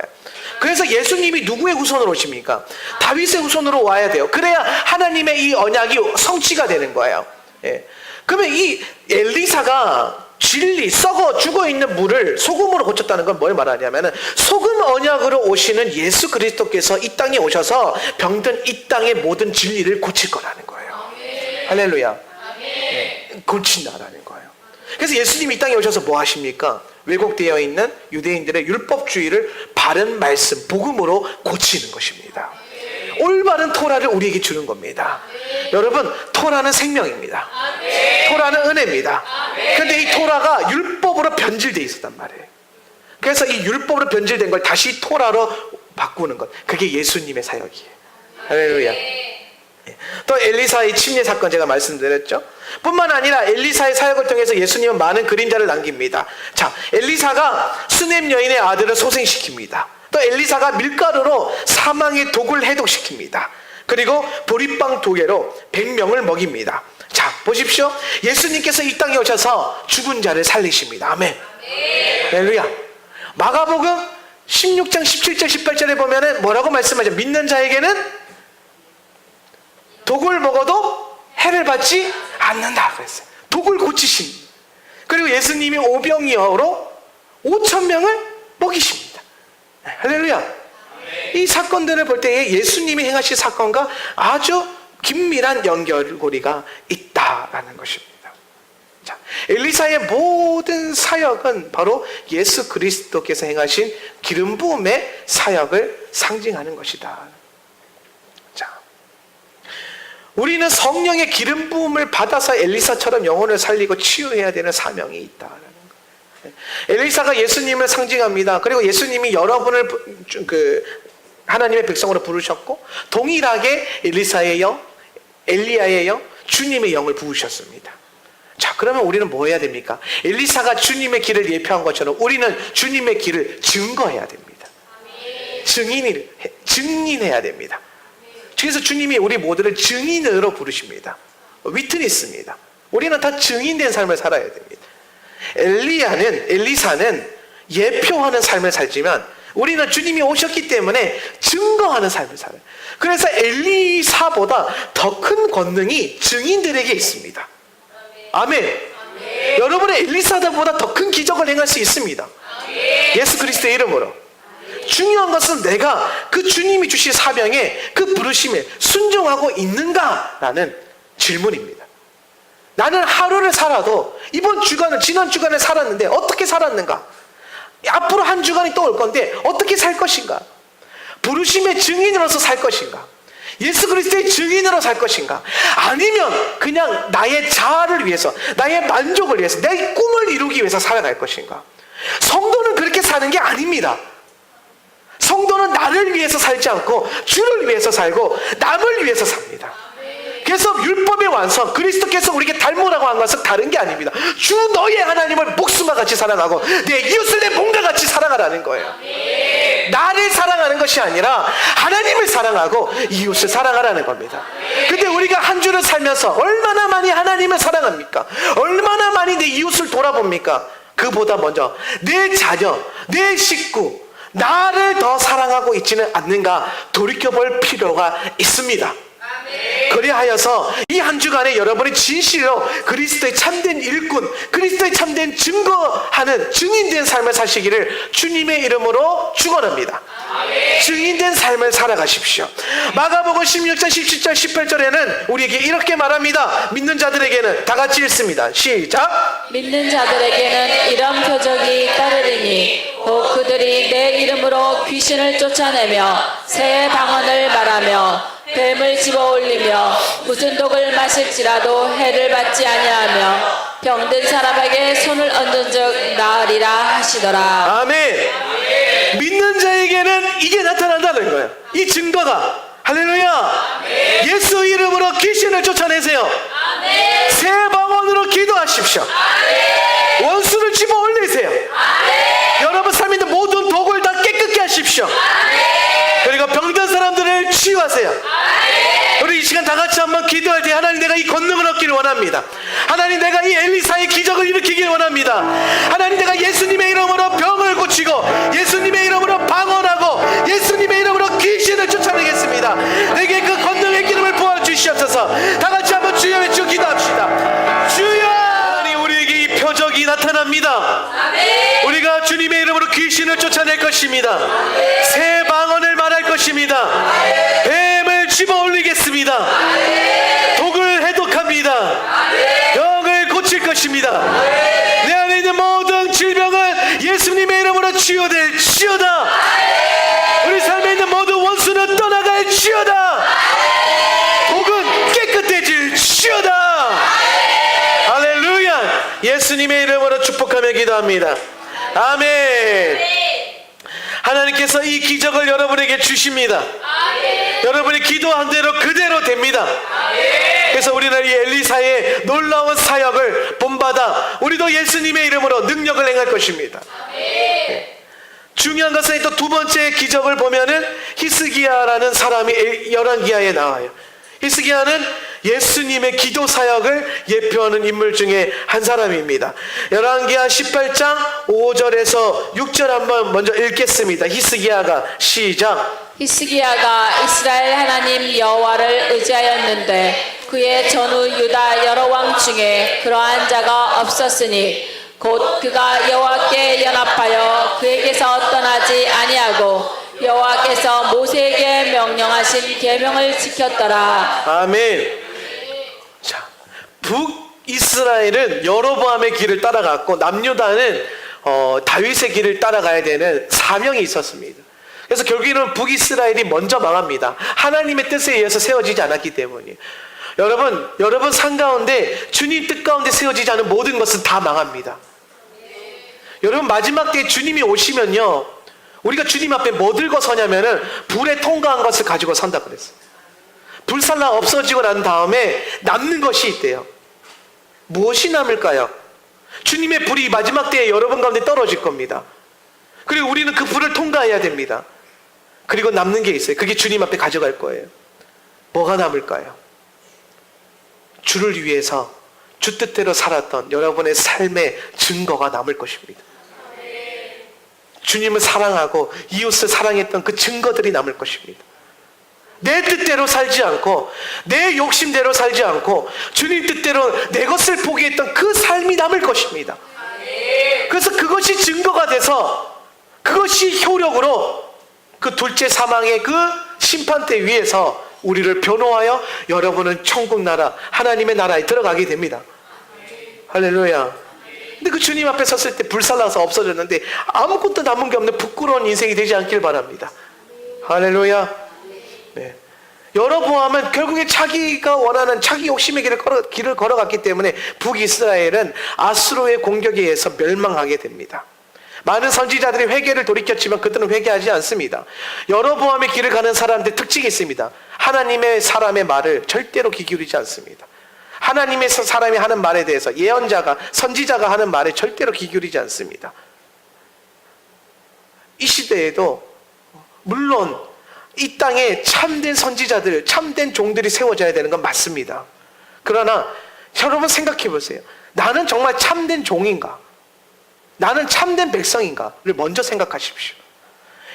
그래서 예수님이 누구의 후손으로 오십니까? 다윗의 후손으로 와야 돼요. 그래야 하나님의 이 언약이 성취가 되는 거예요. 예. 그러면 이 엘리사가 진리, 썩어 죽어 있는 물을 소금으로 고쳤다는 건 뭘 말하냐면은, 소금 언약으로 오시는 예수 그리스도께서 이 땅에 오셔서 병든 이 땅의 모든 진리를 고칠 거라는 거예요. 할렐루야. 예. 고친다라는 거예요. 그래서 예수님이 이 땅에 오셔서 뭐 하십니까? 왜곡되어 있는 유대인들의 율법주의를 바른 말씀, 복음으로 고치는 것입니다. 올바른 토라를 우리에게 주는 겁니다. 여러분, 토라는 생명입니다. 토라는 은혜입니다. 그런데 이 토라가 율법으로 변질되어 있었단 말이에요. 그래서 이 율법으로 변질된 걸 다시 토라로 바꾸는 것, 그게 예수님의 사역이에요. 할렐루야. 또 엘리사의 침례 사건 제가 말씀드렸죠. 뿐만 아니라 엘리사의 사역을 통해서 예수님은 많은 그림자를 남깁니다. 자, 엘리사가 수넴 여인의 아들을 소생시킵니다. 또 엘리사가 밀가루로 사망의 독을 해독시킵니다. 그리고 보리빵 2개로 100명을 먹입니다. 자, 보십시오. 예수님께서 이 땅에 오셔서 죽은 자를 살리십니다. 아멘. 할렐루야. 마가복음 16장 17절 18절에 보면은 뭐라고 말씀하죠? 믿는 자에게는 독을 먹어도 해를 받지 않는다 그랬어요. 독을 고치신. 그리고 예수님이 오병이어로 5,000명을 먹이십니다. 할렐루야. 이 사건들을 볼 때에 예수님이 행하신 사건과 아주 긴밀한 연결고리가 있다라는 것입니다. 자, 엘리사의 모든 사역은 바로 예수 그리스도께서 행하신 기름 부음의 사역을 상징하는 것이다. 자, 우리는 성령의 기름 부음을 받아서 엘리사처럼 영혼을 살리고 치유해야 되는 사명이 있다라는 것. 엘리사가 예수님을 상징합니다. 그리고 예수님이 여러분을 하나님의 백성으로 부르셨고 동일하게 엘리사의 영, 엘리야의 영, 주님의 영을 부으셨습니다. 자, 그러면 우리는 뭐 해야 됩니까? 엘리사가 주님의 길을 예표한 것처럼 우리는 주님의 길을 증거해야 됩니다. 증인해야 됩니다. 그래서 주님이 우리 모두를 증인으로 부르십니다. 위트니스입니다. 우리는 다 증인된 삶을 살아야 됩니다. 엘리사는 예표하는 삶을 살지만 우리는 주님이 오셨기 때문에 증거하는 삶을 살아요. 그래서 엘리사보다 더 큰 권능이 증인들에게 있습니다. 아멘. 여러분의 엘리사보다 더 큰 기적을 행할 수 있습니다. 예수 그리스도의 이름으로. 중요한 것은 내가 그 주님이 주신 사명에, 그 부르심에 순종하고 있는가라는 질문입니다. 나는 하루를 살아도 이번 주간을, 지난 주간을 살았는데 어떻게 살았는가? 앞으로 한 주간이 또 올 건데 어떻게 살 것인가? 부르심의 증인으로서 살 것인가? 예수 그리스도의 증인으로 살 것인가? 아니면 그냥 나의 자아를 위해서, 나의 만족을 위해서, 내 꿈을 이루기 위해서 살아갈 것인가? 성도는 그렇게 사는 게 아닙니다. 성도는 나를 위해서 살지 않고 주를 위해서 살고 남을 위해서 삽니다. 그래서 율법의 완성, 그리스도께서 우리에게 닮으라고 한 것은 다른 게 아닙니다. 주 너의 하나님을 목숨과 같이 사랑하고 내 이웃을 내 몸과 같이 사랑하라는 거예요. 나를 사랑하는 것이 아니라 하나님을 사랑하고 이웃을 사랑하라는 겁니다. 근데 우리가 한 주를 살면서 얼마나 많이 하나님을 사랑합니까? 얼마나 많이 내 이웃을 돌아봅니까? 그보다 먼저 내 자녀, 내 식구, 나를 더 사랑하고 있지는 않는가 돌이켜볼 필요가 있습니다. 그리하여서 이 한 주간에 여러분이 진실로 그리스도의 참된 일꾼, 그리스도의 참된 증거하는 증인된 삶을 사시기를 주님의 이름으로 축원합니다. 증인된 삶을 살아가십시오. 마가복음 16장 17절 18절에는 우리에게 이렇게 말합니다. 믿는 자들에게는 다 같이 읽습니다. 시작. 믿는 자들에게는 이런 표적이 따르리니 곧 그들이 내 이름으로 귀신을 쫓아내며 새 방언을 말하며 뱀을 집어올리며 무슨 독을 마실지라도 해를 받지 아니하며 병든 사람에게 손을 얹은 즉 나으리라 하시더라. 아멘. 믿는 자에게는 이게 나타난다는 거예요. 이 증거가. 할렐루야. 예수 이름으로 귀신을 쫓아내세요. 새 방언으로 기도하십시오. 원수를 집어 올리세요. 여러분 삶에 있는 모든 독을 다 깨끗게 하십시오. 그리고 병든 사람들을 치유하세요. 우리 이 시간 다 같이 한번 기도할 때 하나님 내가 이 권능을 얻기를 원합니다. 하나님 내가 이 엘리사의 기적을 일으키기를 원합니다. 하나님 내가 예수님의 이름으로 병을 고치고 예수님의 이름으로 방언하고 예수님의 이름으로 귀신을 쫓아내겠습니다. 내게 그 권능의 기름을 부어주시옵소서. 다 같이 한번 주여 외치고 기도합시다. 주여. 하나님 우리에게 이 표적이 나타납니다. 우리가 주님의 이름으로 귀신을 쫓아낼 것입니다. 새 방언을 말할 것입니다. 뱀을 집어 올리겠습니다. 독을 해독합니다. 병을 고칠 것입니다. 내 안에 있는 모든 질병은 예수님의 이름으로 치유될지어다. 우리 삶에 있는 모든 원수는 떠나갈지어다. 독은 깨끗해질지어다. 할렐루야. 예수님의 이름으로 축복하며 기도합니다. 아멘. 하나님께서 이 기적을 여러분에게 주십니다. 여러분이 기도한 대로 그대로 됩니다. 그래서 우리는 이 엘리사의 놀라운 사역을 본받아 우리도 예수님의 이름으로 능력을 행할 것입니다. 중요한 것은 또 두 번째 기적을 보면은 히스기야라는 사람이 열왕기하에 나와요. 히스기야는 예수님의 기도 사역을 예표하는 인물 중에 한 사람입니다. 열왕기하 18장 5절에서 6절 한번 먼저 읽겠습니다. 히스기야가 시작. 히스기야가 이스라엘 하나님 여호와를 의지하였는데 그의 전후 유다 여러 왕 중에 그러한 자가 없었으니 곧 그가 여호와께 연합하여 그에게서 떠나지 아니하고 여호와께서 모세에게 명령하신 계명을 지켰더라. 아멘. 자, 북이스라엘은 여로보암의 길을 따라갔고 남유다는 다윗의 길을 따라가야 되는 사명이 있었습니다. 그래서 결국에는 북이스라엘이 먼저 망합니다. 하나님의 뜻에 의해서 세워지지 않았기 때문이에요. 여러분 삶 가운데 주님 뜻 가운데 세워지지 않은 모든 것은 다 망합니다. 여러분 마지막 때에 주님이 오시면요, 우리가 주님 앞에 뭐 들고 서냐면은 불에 통과한 것을 가지고 선다 그랬어요. 불살라 없어지고 난 다음에 남는 것이 있대요. 무엇이 남을까요? 주님의 불이 마지막 때에 여러분 가운데 떨어질 겁니다. 그리고 우리는 그 불을 통과해야 됩니다. 그리고 남는 게 있어요. 그게 주님 앞에 가져갈 거예요. 뭐가 남을까요? 주를 위해서 주 뜻대로 살았던 여러분의 삶의 증거가 남을 것입니다. 주님을 사랑하고 이웃을 사랑했던 그 증거들이 남을 것입니다. 내 뜻대로 살지 않고 내 욕심대로 살지 않고 주님 뜻대로 내 것을 포기했던 그 삶이 남을 것입니다. 그래서 그것이 증거가 돼서 그것이 효력으로 그 둘째 사망의 그 심판대 위에서 우리를 변호하여 여러분은 천국 나라 하나님의 나라에 들어가게 됩니다. 할렐루야. 근데 그 주님 앞에 섰을 때 불살라서 없어졌는데 아무것도 남은 게 없는 부끄러운 인생이 되지 않길 바랍니다. 할렐루야. 네. 여로보암은 결국에 자기가 원하는 자기 욕심의 길을 걸어갔기 때문에 북이스라엘은 아수르의 공격에 의해서 멸망하게 됩니다. 많은 선지자들이 회개를 돌이켰지만 그들은 회개하지 않습니다. 여로보암의 길을 가는 사람들 특징이 있습니다. 하나님의 사람의 말을 절대로 귀 기울이지 않습니다. 하나님의 사람이 하는 말에 대해서 예언자가 선지자가 하는 말에 절대로 귀 기울이지 않습니다. 이 시대에도 물론 이 땅에 참된 선지자들, 참된 종들이 세워져야 되는 건 맞습니다. 그러나 여러분 생각해 보세요. 나는 정말 참된 종인가? 나는 참된 백성인가를 먼저 생각하십시오.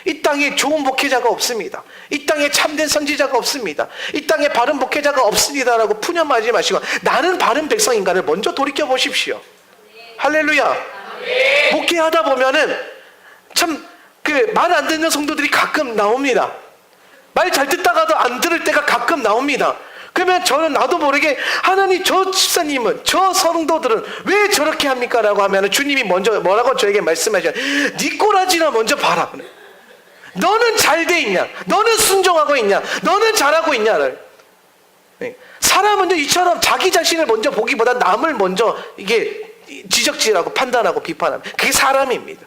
이 땅에 좋은 목회자가 없습니다. 이 땅에 참된 선지자가 없습니다. 이 땅에 바른 목회자가 없습니다라고 푸념하지 마시고 나는 바른 백성인가를 먼저 돌이켜 보십시오. 할렐루야. 목회하다 보면은 참 그 말 안 듣는 성도들이 가끔 나옵니다. 말 잘 듣다가도 안 들을 때가 가끔 나옵니다. 그러면 저는 나도 모르게 하나님 저 집사님은 저 성도들은 왜 저렇게 합니까? 라고 하면 주님이 먼저 뭐라고 저에게 말씀하셔요. 네 꼬라지나 먼저 봐라. 너는 잘 돼 있냐? 너는 순종하고 있냐? 너는 잘하고 있냐? 사람은 이처럼 자기 자신을 먼저 보기보다 남을 먼저 이게 지적질하고 판단하고 비판하는 그게 사람입니다.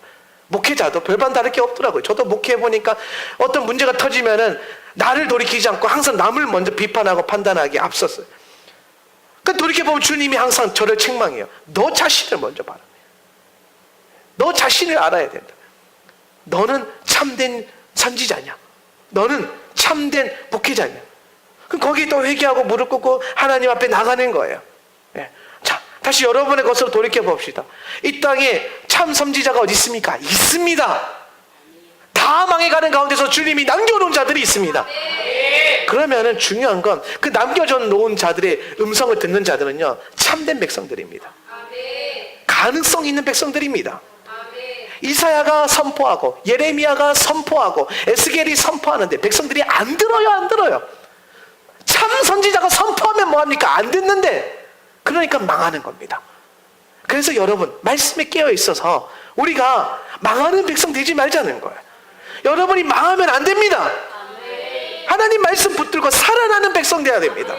목회자도 별반 다를 게 없더라고요. 저도 목회해 보니까 어떤 문제가 터지면은 나를 돌이키지 않고 항상 남을 먼저 비판하고 판단하기에 앞섰어요. 그러니까 돌이켜보면 주님이 항상 저를 책망해요. 너 자신을 먼저 봐라. 너 자신을 알아야 된다. 너는 참된 선지자냐? 너는 참된 목회자냐? 그럼 거기 또 회개하고 무릎 꿇고 하나님 앞에 나가는 거예요. 네. 자, 다시 여러분의 것으로 돌이켜 봅시다. 이 땅에 참 선지자가 어디 있습니까? 있습니다. 다 망해가는 가운데서 주님이 남겨놓은 자들이 있습니다. 그러면은 중요한 건 그 남겨져 놓은 자들의 음성을 듣는 자들은요 참된 백성들입니다. 가능성 있는 백성들입니다. 이사야가 선포하고 예레미야가 선포하고 에스겔이 선포하는데 백성들이 안 들어요. 참 선지자가 선포하면 뭐합니까? 안 듣는데 그러니까 망하는 겁니다. 그래서 여러분 말씀에 깨어 있어서 우리가 망하는 백성 되지 말자는 거예요. 여러분이 망하면 안 됩니다. 하나님 말씀 붙들고 살아나는 백성 돼야 됩니다.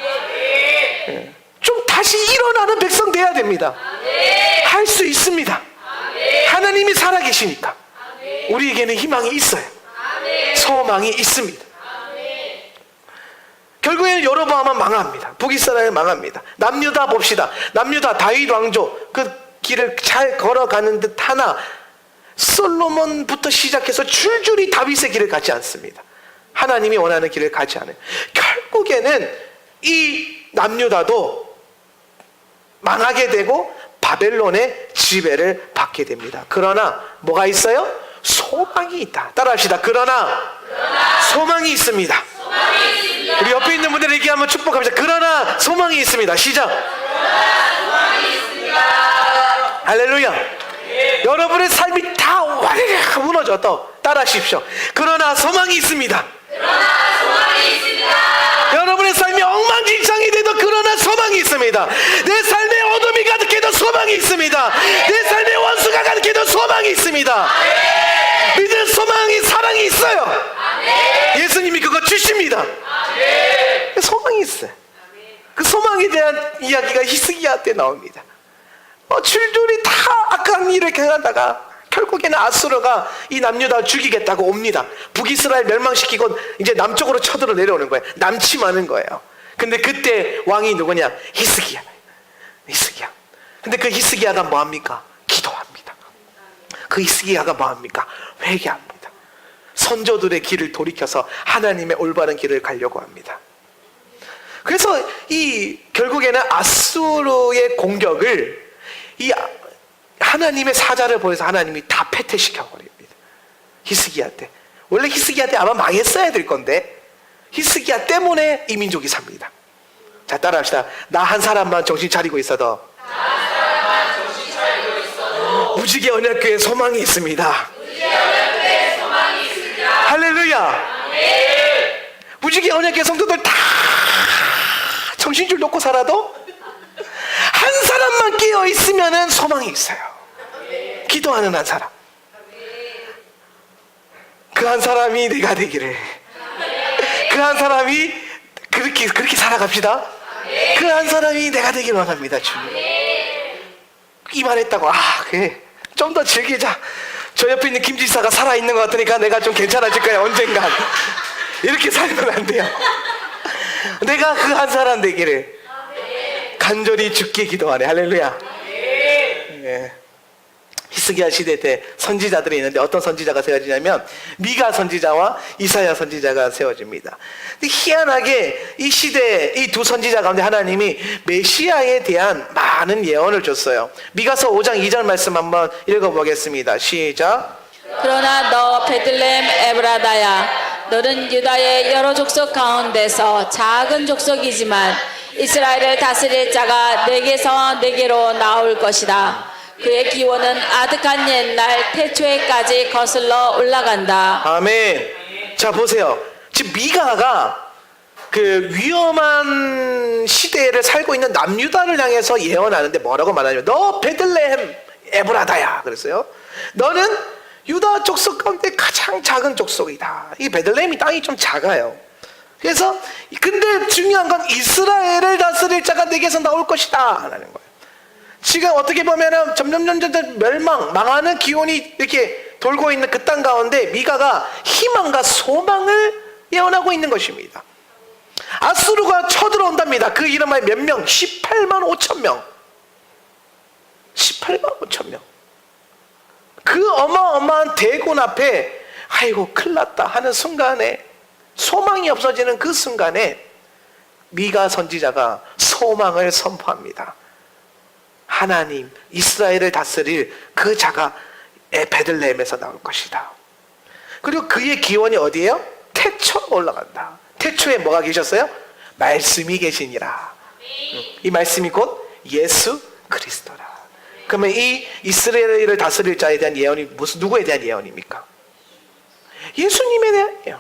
좀 다시 일어나는 백성 돼야 됩니다. 할 수 있습니다. 하나님이 살아계시니까 우리에게는 희망이 있어요. 소망이 있습니다. 결국에는 여로보암은 망합니다. 북이스라엘 망합니다. 남유다 봅시다. 남유다 다윗 왕조 그 길을 잘 걸어가는 듯 하나 솔로몬부터 시작해서 줄줄이 다윗의 길을 가지 않습니다. 하나님이 원하는 길을 가지 않아요. 결국에는 이 남유다도 망하게 되고 바벨론의 지배를 받게 됩니다. 그러나 뭐가 있어요? 소망이 있다. 따라합시다. 그러나 소망이 있습니다. 우리 옆에 있는 분들에게 한번 축복합시다. 그러나 소망이 있습니다. 시작. 할렐루야. 여러분의 삶이 다 와르르 무너져도 따라하십시오. 그러나 소망이 있습니다. 여러분의 삶이 엉망진창이 돼도 그러나 소망이 있습니다. 내 삶에 어둠이 가득해도 소망이 있습니다. 내 삶에 원수가 가득해도 소망이 있습니다. 믿을 소망이 사랑이 있어요. 예수님이 그거 주십니다. 소망이 있어요. 그 소망에 대한 이야기가 히스기야 때 나옵니다. 줄줄이 다 악한 일을 행하다가 결국에는 아수르가 이 남유다 죽이겠다고 옵니다. 북이스라엘 멸망시키고 이제 남쪽으로 쳐들어 내려오는 거예요. 남침하는 거예요. 근데 그때 왕이 누구냐? 히스기야. 근데 그 히스기야가 뭐합니까? 기도합니다. 그 히스기야가 뭐합니까? 회개합니다. 선조들의 길을 돌이켜서 하나님의 올바른 길을 가려고 합니다. 그래서 이 결국에는 아수르의 공격을 이 하나님의 사자를 보여서 하나님이 다 패퇴시켜 버립니다. 히스기야 때. 원래 히스기야 때 아마 망했어야 될 건데 히스기야 때문에 이 민족이 삽니다. 자, 따라합시다. 나 한 사람만 정신 차리고 있어도 무지개 언약교회에 소망이 있습니다. 할렐루야. 무지개 언약교회 성도들 다 정신줄 놓고 살아도 한 사람만 깨어 있으면은 소망이 있어요. 기도하는 한 사람. 그 한 사람이 내가 되기를. 그 한 사람이 그렇게 살아갑시다. 그 한 사람이 내가 되기를 원합니다, 주님. 이 말했다고 그래 좀 더 즐기자. 저 옆에 있는 김 지사가 살아있는 것 같으니까 내가 좀 괜찮아질 거야 언젠간. 이렇게 살면 안 돼요. 내가 그 한 사람 되기를 간절히 주께 기도하네. 할렐루야. 네. 히스기야 시대 때 선지자들이 있는데 어떤 선지자가 세워지냐면 미가 선지자와 이사야 선지자가 세워집니다. 근데 희한하게 이 시대에 이 두 선지자 가운데 하나님이 메시아에 대한 많은 예언을 줬어요. 미가서 5장 2절 말씀 한번 읽어보겠습니다. 시작. 그러나 너 베들레헴 에브라다야, 너는 유다의 여러 족속 가운데서 작은 족속이지만 이스라엘을 다스릴 자가 내게서 내게로 나올 것이다. 그의 기원은 아득한 옛날 태초에까지 거슬러 올라간다. 아멘. 자, 보세요. 지금 미가가 그 위험한 시대를 살고 있는 남유다를 향해서 예언하는데 뭐라고 말하냐면, 너 베들레헴 에브라다야 그랬어요. 너는 유다 족속 가운데 가장 작은 족속이다. 이 베들레헴이 땅이 좀 작아요. 그래서 근데 중요한 건 이스라엘을 다스릴 자가 내게서 나올 것이다 라는 거예요. 지금 어떻게 보면은 점점 망하는 기온이 이렇게 돌고 있는 그 땅 가운데 미가가 희망과 소망을 예언하고 있는 것입니다. 아수르가 쳐들어온답니다. 그 이름하여 몇 명? 18만 5천 명. 18만 5천 명. 그 어마어마한 대군 앞에 아이고 큰일 났다 하는 순간에, 소망이 없어지는 그 순간에 미가 선지자가 소망을 선포합니다. 하나님, 이스라엘을 다스릴 그 자가 베들레헴에서 나올 것이다. 그리고 그의 기원이 어디예요? 태초로 올라간다. 태초에 뭐가 계셨어요? 말씀이 계시니라. 이 말씀이 곧 예수 그리스도라. 그러면 이 이스라엘을 다스릴 자에 대한 예언이 누구에 대한 예언입니까? 예수님에 대한 예언.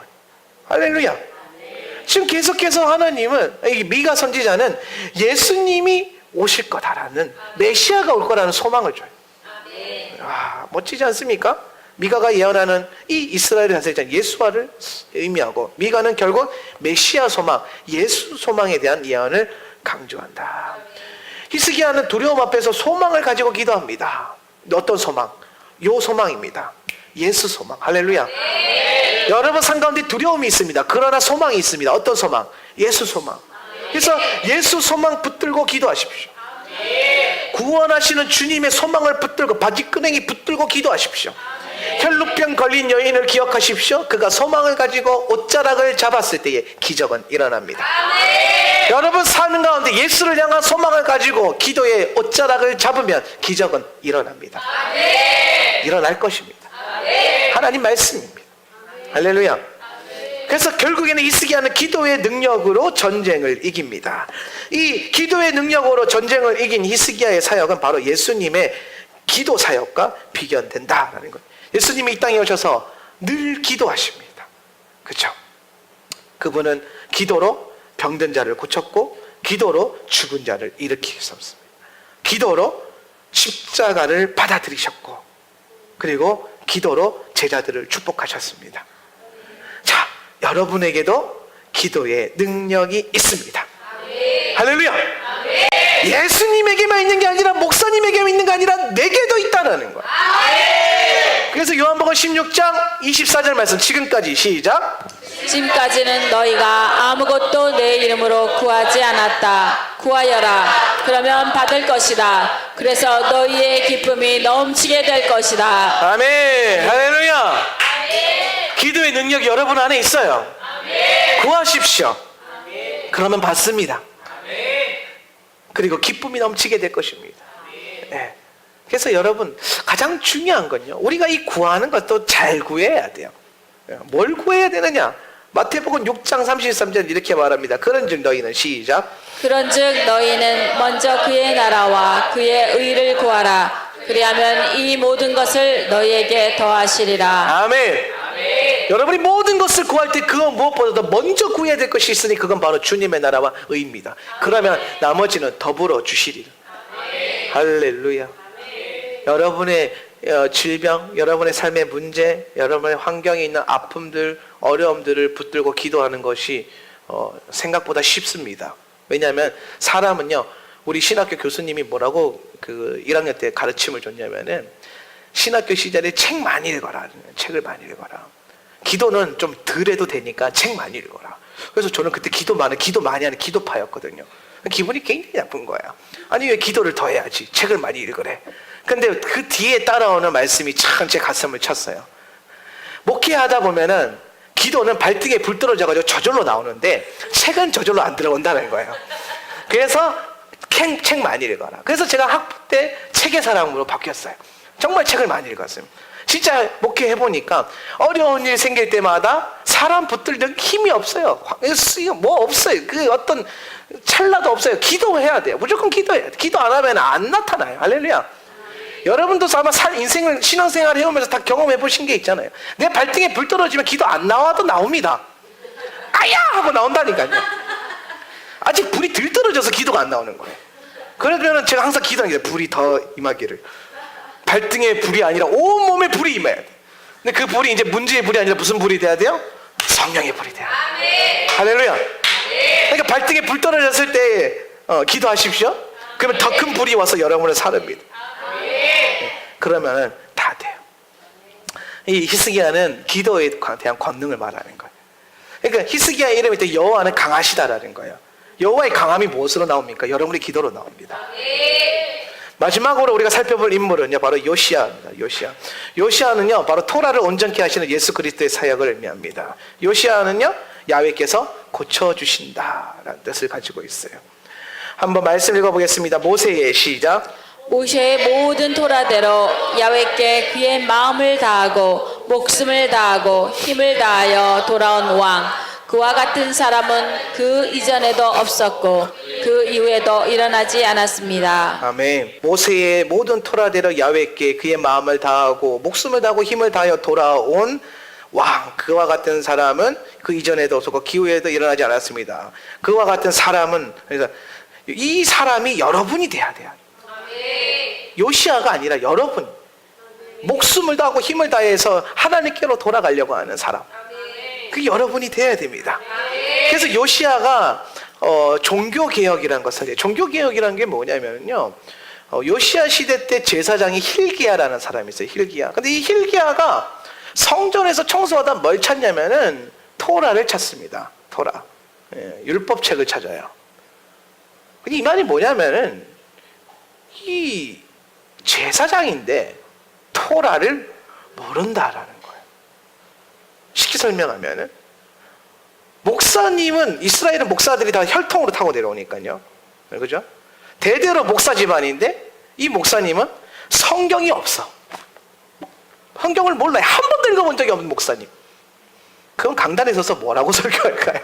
할렐루야. 지금 계속해서 하나님은, 이 미가 선지자는 예수님이 오실 거다라는, 메시아가 올 거라는 소망을 줘요. 와, 멋지지 않습니까? 미가가 예언하는 이 이스라엘을 다스릴 자 예수와를 의미하고, 미가는 결국 메시아 소망, 예수 소망에 대한 예언을 강조한다. 히스기야는 두려움 앞에서 소망을 가지고 기도합니다. 어떤 소망? 요 소망입니다. 예수 소망. 할렐루야. 여러분 삶 가운데 두려움이 있습니다. 그러나 소망이 있습니다. 어떤 소망? 예수 소망. 그래서 예수 소망 붙들고 기도하십시오. 구원하시는 주님의 소망을 붙들고, 바지끄댕이 붙들고 기도하십시오. 혈루병 걸린 여인을 기억하십시오. 그가 소망을 가지고 옷자락을 잡았을 때에 기적은 일어납니다. 여러분 사는 가운데 예수를 향한 소망을 가지고 기도의 옷자락을 잡으면 기적은 일어납니다. 일어날 것입니다. 하나님 말씀입니다. 할렐루야. 그래서 결국에는 히스기야는 기도의 능력으로 전쟁을 이깁니다. 이 기도의 능력으로 전쟁을 이긴 히스기야의 사역은 바로 예수님의 기도 사역과 비견된다라는 거예요. 예수님이 이 땅에 오셔서 늘 기도하십니다. 그렇죠? 그분은 기도로 병든 자를 고쳤고, 기도로 죽은 자를 일으키셨습니다. 기도로 십자가를 받아들이셨고, 그리고 기도로 제자들을 축복하셨습니다. 자, 여러분에게도 기도의 능력이 있습니다. 할렐루야. 예수님에게만 있는 게 아니라, 목사님에게만 있는 게 아니라 내게도 있다는 거야. 그래서 요한복음 16장 24절 말씀, 지금까지 시작. 지금까지는 너희가 아무것도 내 이름으로 구하지 않았다. 구하여라. 그러면 받을 것이다. 그래서 너희의 기쁨이 넘치게 될 것이다. 아멘. 할렐루야. 기도의 능력이 여러분 안에 있어요. 구하십시오. 그러면 받습니다. 그리고 기쁨이 넘치게 될 것입니다. 네. 그래서 여러분 가장 중요한 건요, 우리가 이 구하는 것도 잘 구해야 돼요. 뭘 구해야 되느냐? 마태복음 6장 33절 이렇게 말합니다. 그런즉 너희는, 시작. 그런즉 너희는 먼저 그의 나라와 그의 의를 구하라. 그리하면 이 모든 것을 너희에게 더하시리라. 아멘. 여러분이 모든 것을 구할 때 그거 무엇보다도 먼저 구해야 될 것이 있으니 그건 바로 주님의 나라와 의입니다. 그러면 나머지는 더불어 주시리라. 할렐루야. 여러분의 질병, 여러분의 삶의 문제, 여러분의 환경에 있는 아픔들, 어려움들을 붙들고 기도하는 것이 생각보다 쉽습니다. 왜냐하면 사람은요, 우리 신학교 교수님이 뭐라고 그 1학년 때 가르침을 줬냐면은, 신학교 시절에 책 많이 읽어라. 책을 많이 읽어라. 기도는 좀 덜 해도 되니까 책 많이 읽어라. 그래서 저는 그때 기도 많이 하는 기도파였거든요. 기분이 굉장히 나쁜 거야. 아니 왜 기도를 더 해야지, 책을 많이 읽으래. 근데 그 뒤에 따라오는 말씀이 참 제 가슴을 쳤어요. 목회하다 보면은 기도는 발등에 불 떨어져가지고 저절로 나오는데 책은 저절로 안 들어온다는 거예요. 그래서 책 많이 읽어라. 그래서 제가 학부 때 책의 사람으로 바뀌었어요. 정말 책을 많이 읽었어요. 진짜 목회해 보니까 어려운 일 생길 때마다 사람 붙들는 힘이 없어요. 뭐 없어요. 그 어떤 찰나도 없어요. 기도해야 돼요. 무조건 기도해야 돼요. 기도 안 하면 안 나타나요. 할렐루야. 여러분도 아마 인생을 신앙생활 해오면서 다 경험해 보신 게 있잖아요. 내 발등에 불 떨어지면 기도 안 나와도 나옵니다. 아야 하고 나온다니까요. 아직 불이 덜 떨어져서 기도가 안 나오는 거예요. 그러면 제가 항상 기도하는 게 불이 더 임하기를. 발등에 불이 아니라 온몸에 불이 임해야 돼. 근데 그 불이 이제 문제의 불이 아니라 무슨 불이 돼야 돼요? 성령의 불이 돼야 돼요. 할렐루야. 그러니까 발등에 불 떨어졌을 때 기도하십시오. 그러면 더 큰 불이 와서 여러분을 사릅니다. 그러면 다 돼요. 이 히스기야는 기도에 대한 권능을 말하는 거예요. 그러니까 히스기야 이름이 때 여호와는 강하시다라는 거예요. 여호와의 강함이 무엇으로 나옵니까? 여러분의 기도로 나옵니다. 마지막으로 우리가 살펴볼 인물은요, 바로 요시야입니다. 요시야는요, 바로 토라를 온전케 하시는 예수 그리스도의 사역을 의미합니다. 요시야는요, 야훼께서 고쳐주신다라는 뜻을 가지고 있어요. 한번 말씀 읽어보겠습니다. 모세의 시작. 모세의 모든 토라대로 야훼께 그의 마음을 다하고 목숨을 다하고 힘을 다하여 돌아온 왕, 그와 같은 사람은 그 이전에도 없었고 그 이후에도 일어나지 않았습니다. 아멘. 모세의 모든 토라대로 야훼께 그의 마음을 다하고 목숨을 다하고 힘을 다하여 돌아온 왕, 그와 같은 사람은 그 이전에도 없었고 그 이후에도 일어나지 않았습니다. 그와 같은 사람은, 그래서 이 사람이 여러분이 돼야 돼요. 요시야가 아니라 여러분, 목숨을 다하고 힘을 다해서 하나님께로 돌아가려고 하는 사람, 그게 여러분이 돼야 됩니다. 그래서 요시야가 종교개혁이라는 것을 해요. 종교개혁이라는 게 뭐냐면요, 요시야 시대 때 제사장이 힐기야라는 사람이 있어요. 힐기야. 근데 이 힐기야가 성전에서 청소하다 뭘 찾냐면은 토라를 찾습니다. 토라. 율법책을 찾아요. 근데 이 말이 뭐냐면은 이 제사장인데 토라를 모른다라는 거예요. 쉽게 설명하면은 목사님은, 이스라엘은 목사들이 다 혈통으로 타고 내려오니까요. 그죠? 대대로 목사 집안인데 이 목사님은 성경이 없어. 성경을 몰라요. 한 번도 읽어본 적이 없는 목사님. 그럼 강단에 서서 뭐라고 설교할까요?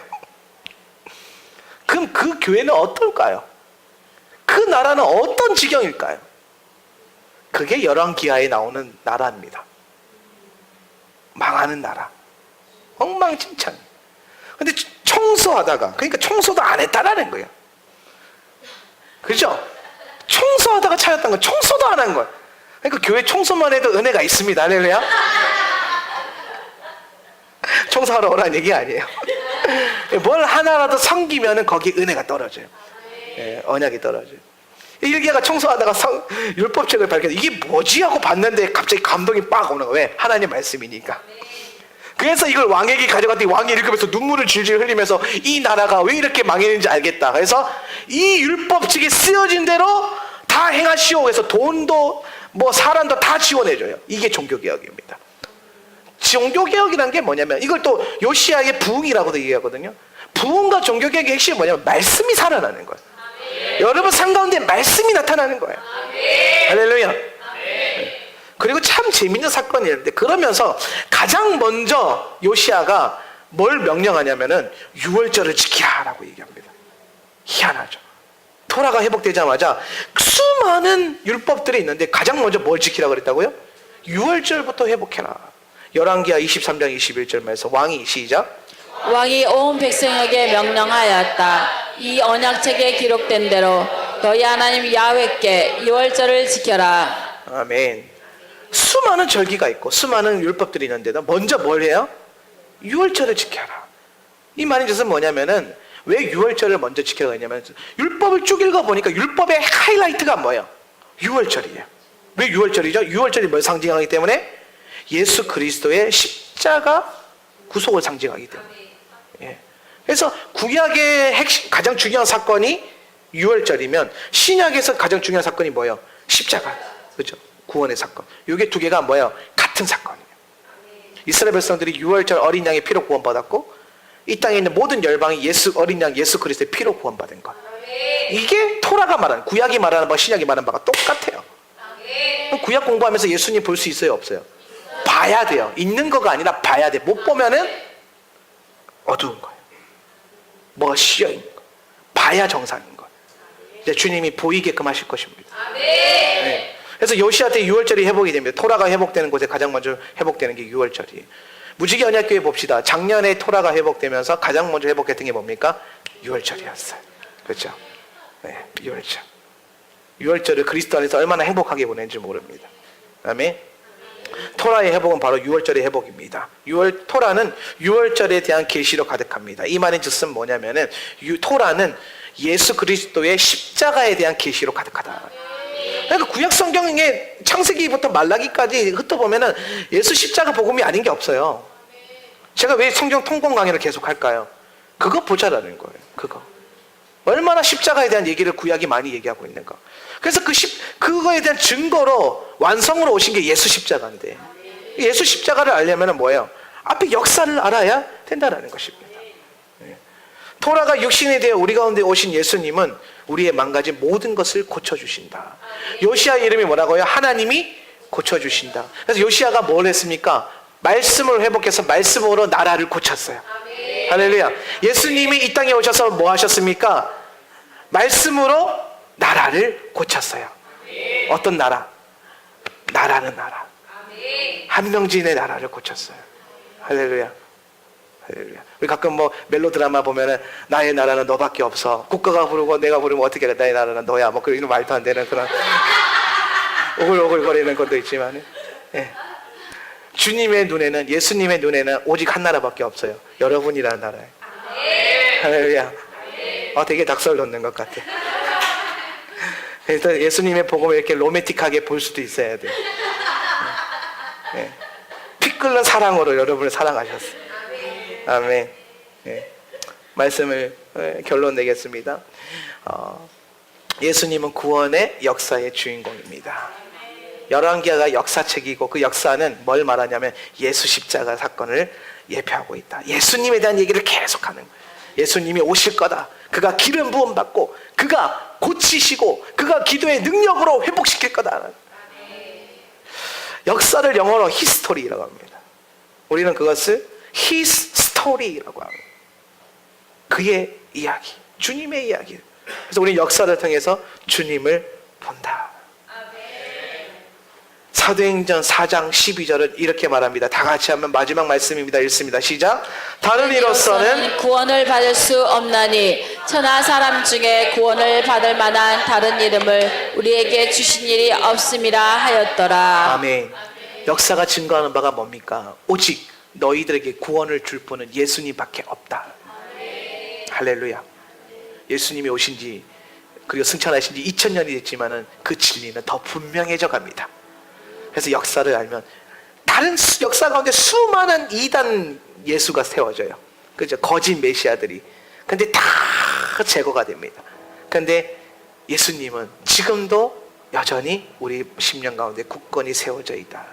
그럼 그 교회는 어떨까요? 그 나라는 어떤 지경일까요? 그게 열왕기하에 나오는 나라입니다. 망하는 나라. 엉망진창. 근데 청소하다가, 그러니까 청소도 안 했다라는 거예요. 그죠? 청소하다가 찾았던 건 청소도 안 한 거예요. 그러니까 교회 청소만 해도 은혜가 있습니다. 할렐루야. 청소하러 오라는 얘기 아니에요. 뭘 하나라도 섬기면은 거기 은혜가 떨어져요. 언약이 떨어져요. 일기야가 청소하다가 율법책을 발견해 이게 뭐지 하고 봤는데 갑자기 감동이 빡 오는 거예요. 왜? 하나님 말씀이니까. 그래서 이걸 왕에게 가져갔더니 왕이 읽으면서 눈물을 질질 흘리면서 이 나라가 왜 이렇게 망했는지 알겠다. 그래서 이 율법책에 쓰여진 대로 다 행하시오. 그래서 돈도 뭐 사람도 다 지원해줘요. 이게 종교개혁입니다. 종교개혁이라는 게 뭐냐면 이걸 또 요시야의 부흥이라고도 얘기하거든요. 부흥과 종교개혁의 핵심이 뭐냐면 말씀이 살아나는 거예요. 여러분 삶 가운데 말씀이 나타나는 거예요. 할렐루야. 그리고 참 재밌는 사건이 있는데, 그러면서 가장 먼저 요시야가 뭘 명령하냐면은 유월절을 지키라라고 얘기합니다. 희한하죠. 토라가 회복되자마자 수많은 율법들이 있는데 가장 먼저 뭘 지키라 그랬다고요? 유월절부터 회복해라. 열왕기하 23장 21절 말씀, 왕이 시작. 왕이 온 백성에게 명령하였다. 이 언약책에 기록된 대로 너희 하나님 야훼께 유월절을 지켜라. 아멘. 수많은 절기가 있고 수많은 율법들이 있는데도 먼저 뭘 해요? 유월절을 지켜라. 이 말인 뜻은 뭐냐면은 왜 유월절을 먼저 지켜라 했냐면, 율법을 쭉 읽어보니까 율법의 하이라이트가 뭐예요? 유월절이에요. 왜 유월절이죠? 유월절이 뭘 상징하기 때문에? 예수 그리스도의 십자가 구속을 상징하기 때문에. 예. 그래서 구약의 핵심, 가장 중요한 사건이 유월절이면 신약에서 가장 중요한 사건이 뭐예요? 십자가. 그렇죠? 구원의 사건. 이게 두 개가 뭐예요? 같은 사건이에요. 이스라엘 백성들이 유월절 어린 양의 피로 구원받았고, 이 땅에 있는 모든 열방이 어린 양 예수 그리스도의 피로 구원받은 것. 이게 토라가 말하는, 구약이 말하는 바와 신약이 말하는 바가 똑같아요. 구약 공부하면서 예수님 볼 수 있어요? 없어요? 봐야 돼요. 있는 거가 아니라 봐야 돼. 못 보면은 어두운 거예요. 뭐가 씌여 있는 거. 봐야 정상인 거예요. 이제 주님이 보이게끔 하실 것입니다. 네. 그래서 요시아 때 6월절이 회복이 됩니다. 토라가 회복되는 곳에 가장 먼저 회복되는 게 6월절이에요. 무지개 언약교회 봅시다. 작년에 토라가 회복되면서 가장 먼저 회복했던 게 뭡니까? 6월절이었어요. 그렇죠? 네, 6월절. 6월절을 그리스도 안에서 얼마나 행복하게 보낸지 모릅니다. 아멘. 토라의 회복은 바로 6월절의 회복입니다. 토라는 6월절에 대한 계시로 가득합니다. 이 말의 뜻은 뭐냐면은 토라는 예수 그리스도의 십자가에 대한 계시로 가득하다. 그러니까 구약 성경에 창세기부터 말라기까지 흩어보면은 예수 십자가 복음이 아닌 게 없어요. 제가 왜 성경 통공 강의를 계속 할까요? 그거 보자라는 거예요. 그거. 얼마나 십자가에 대한 얘기를 구약이 많이 얘기하고 있는가. 그래서 그거에 대한 증거로 완성으로 오신 게 예수 십자가인데, 예수 십자가를 알려면 뭐예요? 앞에 역사를 알아야 된다는 것입니다. 토라가 육신에 대해 우리 가운데 오신 예수님은 우리의 망가진 모든 것을 고쳐주신다. 요시아 이름이 뭐라고요? 하나님이 고쳐주신다. 그래서 요시아가 뭘 했습니까? 말씀을 회복해서 말씀으로 나라를 고쳤어요. 할렐루야. 예수님이 이 땅에 오셔서 뭐 하셨습니까? 말씀으로 나라를 고쳤어요. 어떤 나라? 나라는 나라. 한명진의 나라를 고쳤어요. 할렐루야. 할렐루야. 우리 가끔 뭐 멜로드라마 보면은 나의 나라는 너밖에 없어. 국가가 부르고 내가 부르면 어떻게 해? 나의 나라는 너야. 뭐 그런 말도 안 되는 그런 오글오글거리는 것도 있지만, 예. 주님의 눈에는, 예수님의 눈에는 오직 한 나라밖에 없어요. 여러분이라는 나라예요. 할렐루야. 되게 닭살 돋는 것 같아. 그래서 예수님의 복음을 이렇게 로맨틱하게 볼 수도 있어야 돼요. 예. 피 끓는 사랑으로 여러분을 사랑하셨어요. 아멘. 예. 말씀을 결론 내겠습니다. 예수님은 구원의 역사의 주인공입니다. 열왕기하가 역사책이고 그 역사는 뭘 말하냐면 예수 십자가 사건을 예표하고 있다. 예수님에 대한 얘기를 계속하는 거예요. 예수님이 오실 거다. 그가 기름 부음 받고 그가 고치시고 그가 기도의 능력으로 회복시킬 거다. 역사를 영어로 히스토리라고 합니다. 우리는 그것을 His story라고 합니다. 그의 이야기, 주님의 이야기. 그래서 우리 역사를 통해서 주님을 본다. 사도행전 4장 12절은 이렇게 말합니다. 다 같이 하면 마지막 말씀입니다. 읽습니다. 시작. 다른 이로서는 구원을 받을 수 없나니 천하 사람 중에 구원을 받을 만한 다른 이름을 우리에게 주신 일이 없음이라 하였더라. 아멘. 역사가 증거하는 바가 뭡니까? 오직 너희들에게 구원을 줄 분은 예수님밖에 없다. 할렐루야. 예수님이 오신 지 그리고 승천하신 지 2000년이 됐지만은 그 진리는 더 분명해져 갑니다. 그래서 역사를 알면 다른 역사 가운데 수많은 이단 예수가 세워져요. 그죠? 거짓 메시아들이. 근데 다 제거가 됩니다. 근데 예수님은 지금도 여전히 우리 심령 가운데 굳건히 세워져 있다.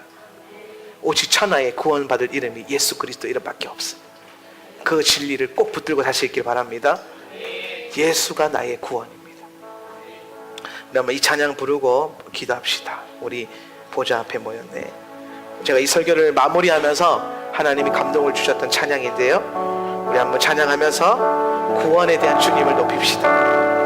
오직 천하에 구원받을 이름이 예수 그리스도 이름밖에 없어. 그 진리를 꼭 붙들고 사시길 바랍니다. 예수가 나의 구원입니다. 그러면 이 찬양 부르고 기도합시다. 우리 보좌 앞에 모였네. 제가 이 설교를 마무리하면서 하나님이 감동을 주셨던 찬양인데요. 우리 한번 찬양하면서 구원에 대한 주님을 높입시다.